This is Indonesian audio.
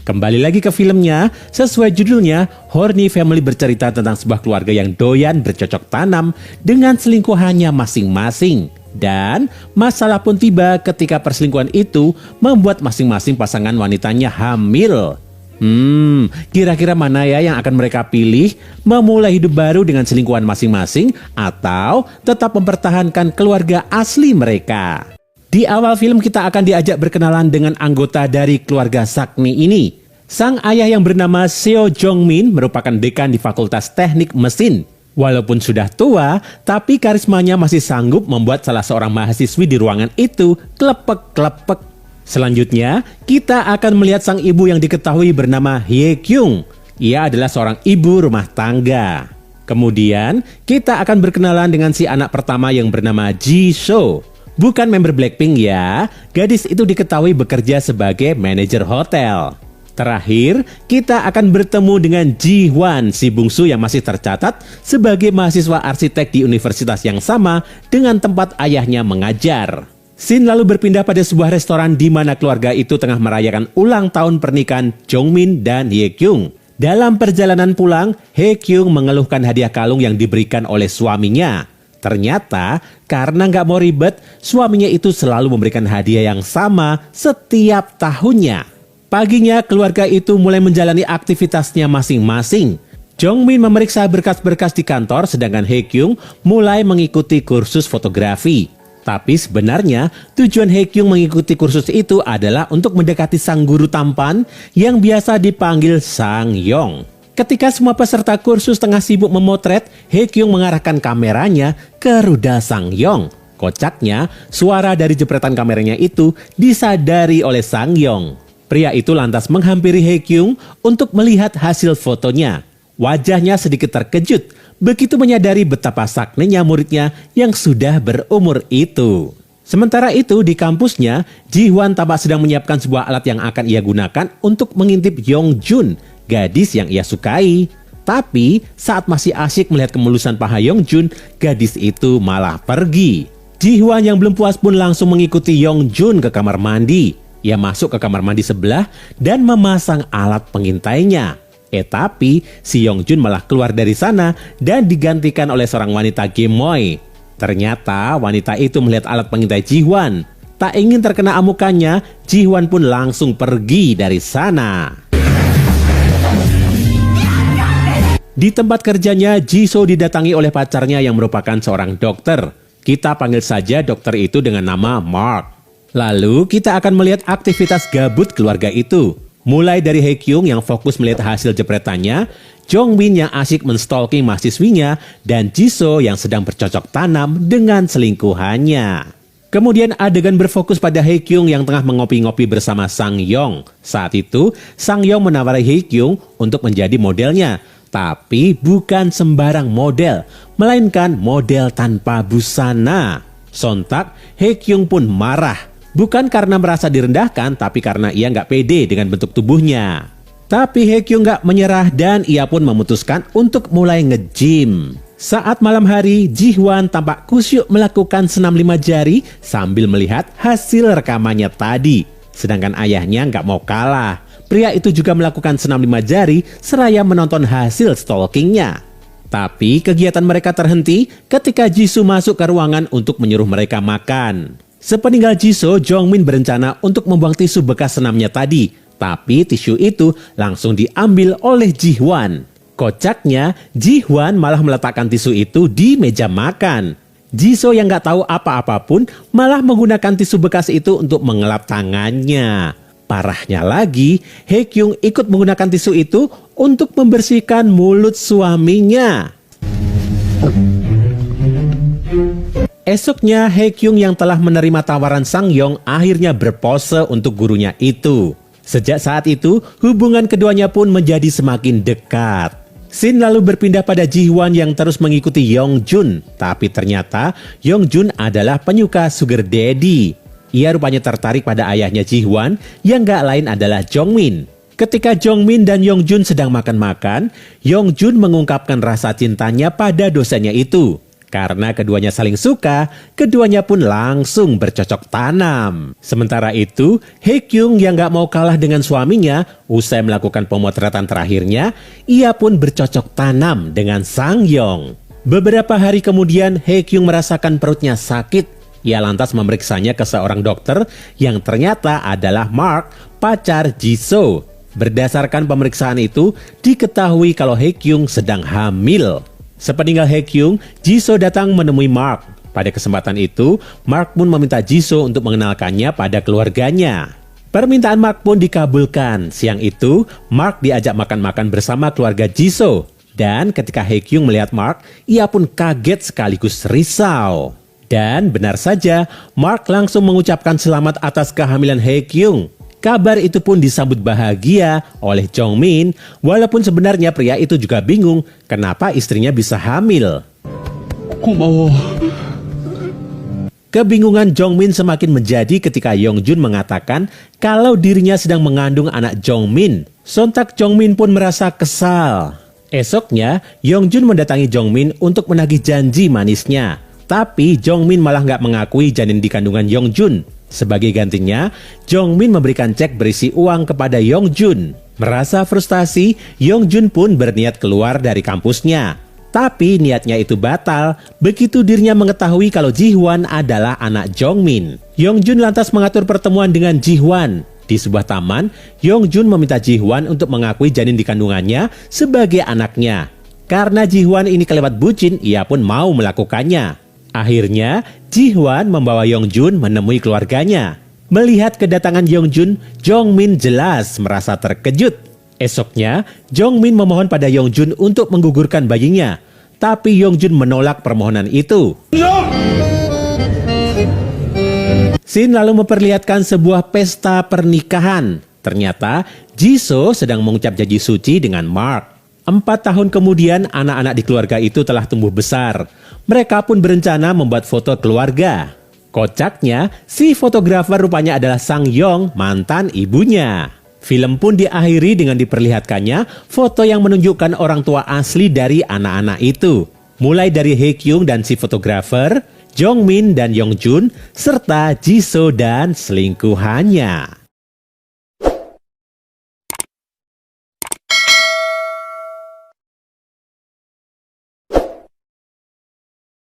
Kembali lagi ke filmnya, sesuai judulnya, Horny Family bercerita tentang sebuah keluarga yang doyan bercocok tanam dengan selingkuhannya masing-masing. Dan masalah pun tiba ketika perselingkuhan itu membuat masing-masing pasangan wanitanya hamil. Kira-kira mana ya yang akan mereka pilih? Memulai hidup baru dengan selingkuhan masing-masing atau tetap mempertahankan keluarga asli mereka? Di awal film kita akan diajak berkenalan dengan anggota dari keluarga Sakni ini. Sang ayah yang bernama Seo Jong-min merupakan dekan di Fakultas Teknik Mesin. Walaupun sudah tua, tapi karismanya masih sanggup membuat salah seorang mahasiswi di ruangan itu klepek-klepek. Selanjutnya, kita akan melihat sang ibu yang diketahui bernama Hye Kyung. Ia adalah seorang ibu rumah tangga. Kemudian, kita akan berkenalan dengan si anak pertama yang bernama Jisoo. Bukan member Blackpink ya, gadis itu diketahui bekerja sebagai manajer hotel. Terakhir, kita akan bertemu dengan Ji-hwan, si bungsu yang masih tercatat sebagai mahasiswa arsitek di universitas yang sama dengan tempat ayahnya mengajar. Scene lalu berpindah pada sebuah restoran di mana keluarga itu tengah merayakan ulang tahun pernikahan Jongmin dan Hye Kyung. Dalam perjalanan pulang, Hye Kyung mengeluhkan hadiah kalung yang diberikan oleh suaminya. Ternyata karena nggak mau ribet, suaminya itu selalu memberikan hadiah yang sama setiap tahunnya. Paginya keluarga itu mulai menjalani aktivitasnya masing-masing. Jongmin memeriksa berkas-berkas di kantor sedangkan Hye Kyung mulai mengikuti kursus fotografi. Tapi sebenarnya tujuan Hye Kyung mengikuti kursus itu adalah untuk mendekati sang guru tampan yang biasa dipanggil Sang Yong. Ketika semua peserta kursus tengah sibuk memotret, Hye Kyung mengarahkan kameranya ke rudal Sang Yong. Kocaknya, suara dari jepretan kameranya itu disadari oleh Sang Yong. Pria itu lantas menghampiri Hye Kyung untuk melihat hasil fotonya. Wajahnya sedikit terkejut, begitu menyadari betapa saknenya muridnya yang sudah berumur itu. Sementara itu di kampusnya, Ji-hwan tampak sedang menyiapkan sebuah alat yang akan ia gunakan untuk mengintip Yong-jun, gadis yang ia sukai. Tapi saat masih asyik melihat kemulusan paha Yong-jun, gadis itu malah pergi. Ji-hwan yang belum puas pun langsung mengikuti Yong-jun ke kamar mandi. Ia masuk ke kamar mandi sebelah dan memasang alat pengintainya. Tapi si Yong-jun malah keluar dari sana dan digantikan oleh seorang wanita gemoy. Ternyata wanita itu melihat alat pengintai Ji-hwan. Tak ingin terkena amukannya, Ji-hwan pun langsung pergi dari sana. Di tempat kerjanya, Jisoo didatangi oleh pacarnya yang merupakan seorang dokter. Kita panggil saja dokter itu dengan nama Mark. Lalu kita akan melihat aktivitas gabut keluarga itu. Mulai dari Hye Kyung yang fokus melihat hasil jepretannya, Jongmin yang asyik menstalking mahasiswinya, dan Jisoo yang sedang bercocok tanam dengan selingkuhannya. Kemudian adegan berfokus pada Hye Kyung yang tengah mengopi-ngopi bersama Sang Yong. Saat itu, Sang Yong menawari Hye Kyung untuk menjadi modelnya. Tapi bukan sembarang model, melainkan model tanpa busana. Sontak, Hye Kyung pun marah. Bukan karena merasa direndahkan, tapi karena ia nggak pede dengan bentuk tubuhnya. Tapi Hye Kyung nggak menyerah dan ia pun memutuskan untuk mulai nge-gym. Saat malam hari, Ji-hwan tampak kusyuk melakukan senam 5 jari sambil melihat hasil rekamannya tadi. Sedangkan ayahnya nggak mau kalah. Pria itu juga melakukan senam 5 jari seraya menonton hasil stalkingnya. Tapi kegiatan mereka terhenti ketika Jisoo masuk ke ruangan untuk menyuruh mereka makan. Sepeninggal Jisoo, Jongmin berencana untuk membuang tisu bekas senamnya tadi. Tapi tisu itu langsung diambil oleh Ji-hwan. Kocaknya, Ji-hwan malah meletakkan tisu itu di meja makan. Jisoo yang gak tahu apa-apa pun malah menggunakan tisu bekas itu untuk mengelap tangannya. Parahnya lagi, Hye Kyung ikut menggunakan tisu itu untuk membersihkan mulut suaminya. Esoknya, Hye Kyung yang telah menerima tawaran Sang Yong akhirnya berpose untuk gurunya itu. Sejak saat itu, hubungan keduanya pun menjadi semakin dekat. Scene lalu berpindah pada Ji-hwan yang terus mengikuti Yong-jun. Tapi ternyata Yong-jun adalah penyuka sugar daddy. Ia rupanya tertarik pada ayahnya Ji-hwan yang gak lain adalah Jongmin. Ketika Jongmin dan Yong-jun sedang makan-makan, Yong-jun mengungkapkan rasa cintanya pada dosennya itu. Karena keduanya saling suka, keduanya pun langsung bercocok tanam. Sementara itu, Haekyung yang gak mau kalah dengan suaminya, usai melakukan pemotretan terakhirnya, ia pun bercocok tanam dengan Sangyong. Beberapa hari kemudian, Haekyung merasakan perutnya sakit. Ia lantas memeriksanya ke seorang dokter yang ternyata adalah Mark, pacar Jisoo. Berdasarkan pemeriksaan itu, diketahui kalau Haekyung sedang hamil. Sepeninggal Haekyung, Jisoo datang menemui Mark. Pada kesempatan itu, Mark pun meminta Jisoo untuk mengenalkannya pada keluarganya. Permintaan Mark pun dikabulkan. Siang itu, Mark diajak makan-makan bersama keluarga Jisoo. Dan ketika Haekyung melihat Mark, ia pun kaget sekaligus risau. Dan benar saja, Mark langsung mengucapkan selamat atas kehamilan Haekyung. Kabar itu pun disambut bahagia oleh Jongmin, walaupun sebenarnya pria itu juga bingung kenapa istrinya bisa hamil. 고마워. Kebingungan Jongmin semakin menjadi ketika Yongjun mengatakan kalau dirinya sedang mengandung anak Jongmin. Sontak Jongmin pun merasa kesal. Esoknya, Yongjun mendatangi Jongmin untuk menagih janji manisnya. Tapi Jongmin malah nggak mengakui janin di kandungan Yongjun. Sebagai gantinya, Jongmin memberikan cek berisi uang kepada Yongjun. Merasa frustasi, Yongjun pun berniat keluar dari kampusnya. Tapi niatnya itu batal begitu dirinya mengetahui kalau Jihwan adalah anak Jongmin. Yongjun lantas mengatur pertemuan dengan Jihwan. Di sebuah taman, Yongjun meminta Jihwan untuk mengakui janin di kandungannya sebagai anaknya. Karena Jihwan ini kelewat bucin, ia pun mau melakukannya. Akhirnya, Jihwan membawa Yongjun menemui keluarganya. Melihat kedatangan Yongjun, Jongmin jelas merasa terkejut. Esoknya, Jongmin memohon pada Yongjun untuk menggugurkan bayinya. Tapi Yongjun menolak permohonan itu. Scene lalu memperlihatkan sebuah pesta pernikahan. Ternyata, Jisoo sedang mengucap janji suci dengan Mark. 4 tahun kemudian, anak-anak di keluarga itu telah tumbuh besar. Mereka pun berencana membuat foto keluarga. Kocaknya, si fotografer rupanya adalah Sangyong, mantan ibunya. Film pun diakhiri dengan diperlihatkannya foto yang menunjukkan orang tua asli dari anak-anak itu. Mulai dari Haekyung dan si fotografer, Jongmin dan Yongjun, serta Jisoo dan selingkuhannya.